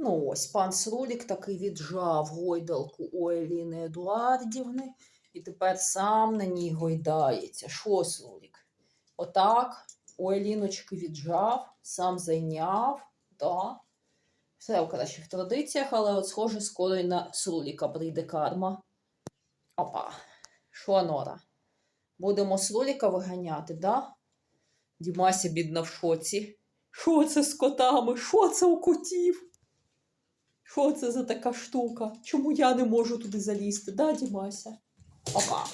Ну ось, пан Срулік таки віджав гойдалку у Еліни Едуардівни і тепер сам на ній гойдається. Що, Срулік? Отак у Еліночки віджав, сам зайняв, да. Все в кращих традиціях, але от схоже, скоро й на Сруліка прийде карма. Опа. Що, Нора? Будемо Сруліка виганяти, да? Дімася, бідна, в шоці. Що це з котами? Що це у котів? Що це за така штука? Чому я не можу туди залізти, да, Дімася? Опа.